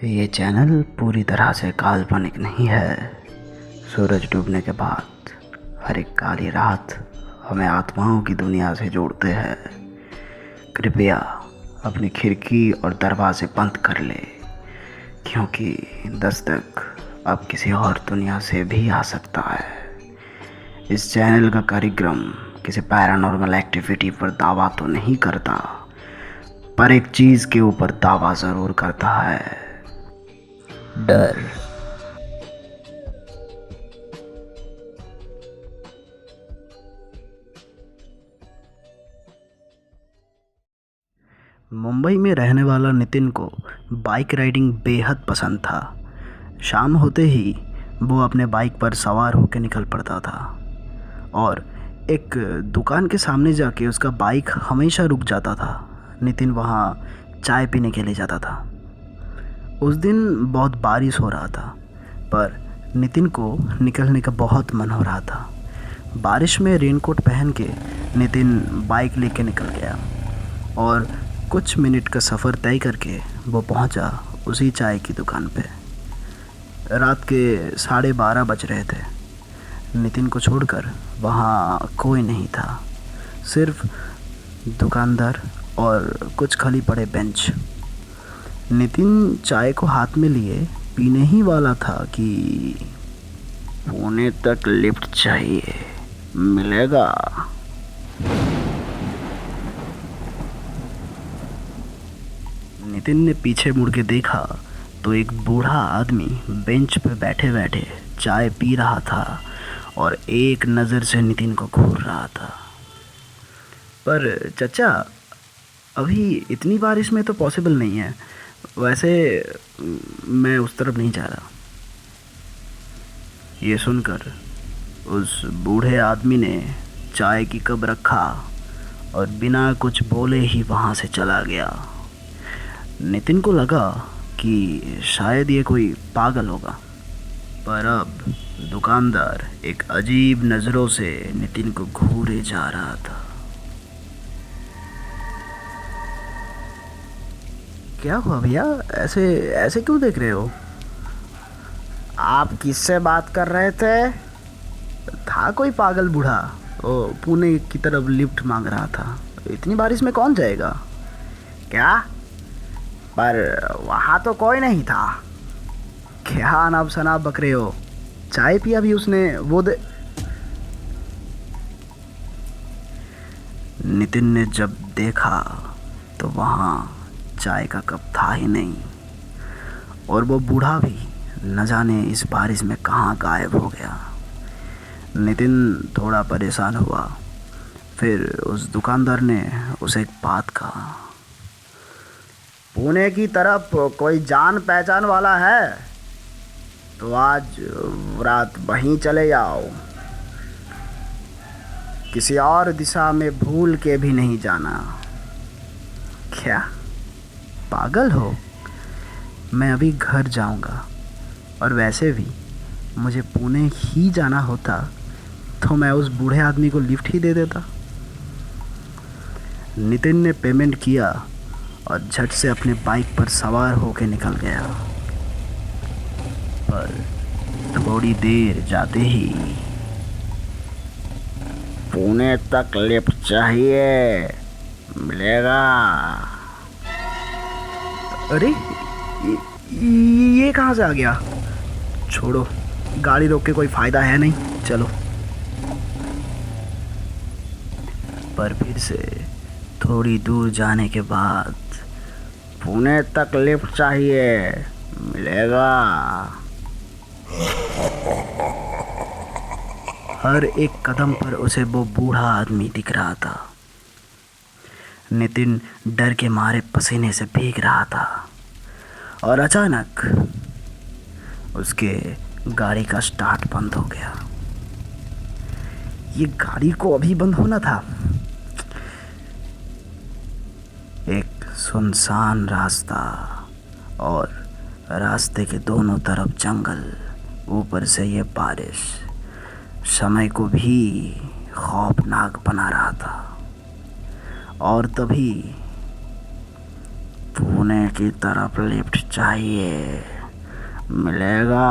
ये चैनल पूरी तरह से काल्पनिक नहीं है। सूरज डूबने के बाद हर एक काली रात हमें आत्माओं की दुनिया से जोड़ते हैं। कृपया अपनी खिड़की और दरवाजे बंद कर ले, क्योंकि दस्तक अब किसी और दुनिया से भी आ सकता है। इस चैनल का कार्यक्रम किसी पैरानॉर्मल एक्टिविटी पर दावा तो नहीं करता, पर एक चीज़ के ऊपर दावा ज़रूर करता है, डर। मुंबई में रहने वाला नितिन को बाइक राइडिंग बेहद पसंद था। शाम होते ही वो अपने बाइक पर सवार होकर निकल पड़ता था और एक दुकान के सामने जाके उसका बाइक हमेशा रुक जाता था। नितिन वहाँ चाय पीने के लिए जाता था। उस दिन बहुत बारिश हो रहा था, पर नितिन को निकलने का बहुत मन हो रहा था। बारिश में रेनकोट पहन के नितिन बाइक लेके निकल गया और कुछ मिनट का सफ़र तय करके वो पहुंचा उसी चाय की दुकान पे। रात के 12:30 बज रहे थे। नितिन को छोड़कर वहाँ कोई नहीं था, सिर्फ दुकानदार और कुछ खाली पड़े बेंच। नितिन चाय को हाथ में लिए पीने ही वाला था कि पुणे तक लिफ्ट चाहिए, मिलेगा? नितिन ने पीछे मुड़ के देखा तो एक बूढ़ा आदमी बेंच पर बैठे बैठे चाय पी रहा था और एक नज़र से नितिन को घूर रहा था। पर चचा, अभी इतनी बारिश में तो पॉसिबल नहीं है। वैसे मैं उस तरफ नहीं जा रहा। ये सुनकर उस बूढ़े आदमी ने चाय की कप रखा और बिना कुछ बोले ही वहाँ से चला गया। नितिन को लगा कि शायद ये कोई पागल होगा, पर अब दुकानदार एक अजीब नज़रों से नितिन को घूरे जा रहा था। क्या हुआ भैया, ऐसे ऐसे क्यों देख रहे हो? आप किससे बात कर रहे थे? था कोई पागल बूढ़ा, वो पुणे की तरफ लिफ्ट मांग रहा था। इतनी बारिश में कौन जाएगा? क्या? पर वहाँ तो कोई नहीं था। क्या अनाप शनाप बक रहे हो? चाय पिया भी उसने, वो दे। नितिन ने जब देखा तो वहाँ चाय का कप था ही नहीं और वो बूढ़ा भी न जाने इस बारिश में कहाँ गायब हो गया। नितिन थोड़ा परेशान हुआ। फिर उस दुकानदार ने उसे एक बात कहा। पुणे की तरफ कोई जान पहचान वाला है तो आज रात वहीं चले जाओ। किसी और दिशा में भूल के भी नहीं जाना। क्या पागल हो? मैं अभी घर जाऊंगा और वैसे भी मुझे पुणे ही जाना होता तो मैं उस बूढ़े आदमी को लिफ्ट ही दे देता। नितिन ने पेमेंट किया और झट से अपने बाइक पर सवार होकर निकल गया। पर थोड़ी देर जाते ही, पुणे तक लिफ्ट चाहिए, मिलेगा? अरे ये कहाँ से आ गया? छोड़ो, गाड़ी रोक के कोई फ़ायदा है नहीं, चलो। पर फिर से थोड़ी दूर जाने के बाद, पुणे तक लिफ्ट चाहिए, मिलेगा? हर एक कदम पर उसे वो बूढ़ा आदमी दिख रहा था। नितिन डर के मारे पसीने से भीग रहा था और अचानक उसके गाड़ी का स्टार्ट बंद हो गया। ये गाड़ी को अभी बंद होना था। एक सुनसान रास्ता और रास्ते के दोनों तरफ जंगल, ऊपर से ये बारिश समय को भी खौफनाक बना रहा था। और तभी पुणे की तरफ लिफ्ट चाहिए, मिलेगा?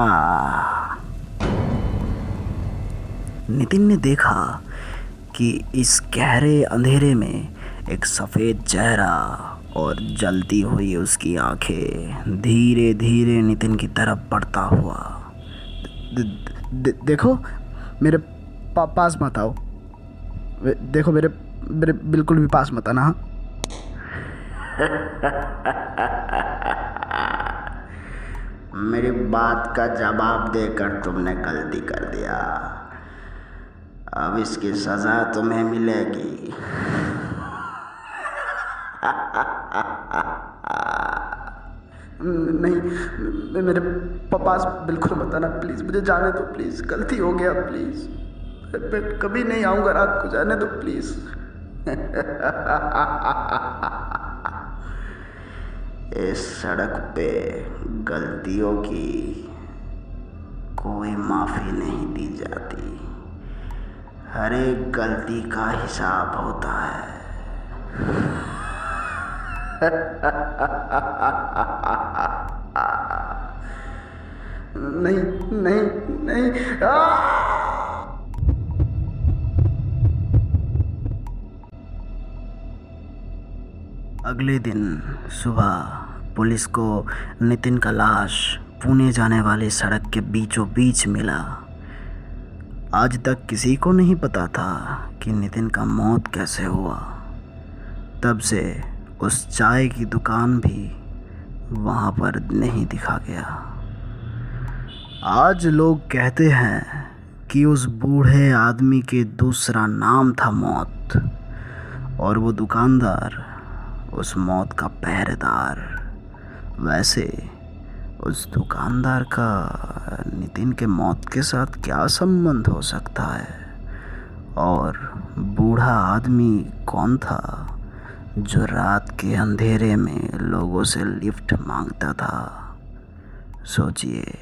नितिन ने देखा कि इस गहरे अंधेरे में एक सफ़ेद चेहरा और जलती हुई उसकी आंखें धीरे धीरे नितिन की तरफ बढ़ता हुआ। देखो, मेरे पास मत आओ। देखो, मेरे मेरे बिल्कुल भी पास मत आना। हाँ? मेरी बात का जवाब देकर तुमने गलती कर दिया। अब इसकी सज़ा तुम्हें मिलेगी। नहीं, मेरे पास बिल्कुल मत आना प्लीज़। मुझे जाने दो प्लीज़, गलती हो गया प्लीज़। मैं कभी नहीं आऊँगा रात को, जाने दो प्लीज़। इस सड़क पे गलतियों की कोई माफ़ी नहीं दी जाती। हर एक गलती का हिसाब होता है। नहीं नहीं नहीं। अगले दिन सुबह पुलिस को नितिन का लाश पुणे जाने वाली सड़क के बीचों बीच मिला। आज तक किसी को नहीं पता था कि नितिन का मौत कैसे हुआ। तब से उस चाय की दुकान भी वहाँ पर नहीं दिखा गया। आज लोग कहते हैं कि उस बूढ़े आदमी के दूसरा नाम था मौत, और वो दुकानदार उस मौत का पहरेदार। वैसे उस दुकानदार का नितिन के मौत के साथ क्या संबंध हो सकता है? और बूढ़ा आदमी कौन था जो रात के अंधेरे में लोगों से लिफ्ट मांगता था? सोचिए।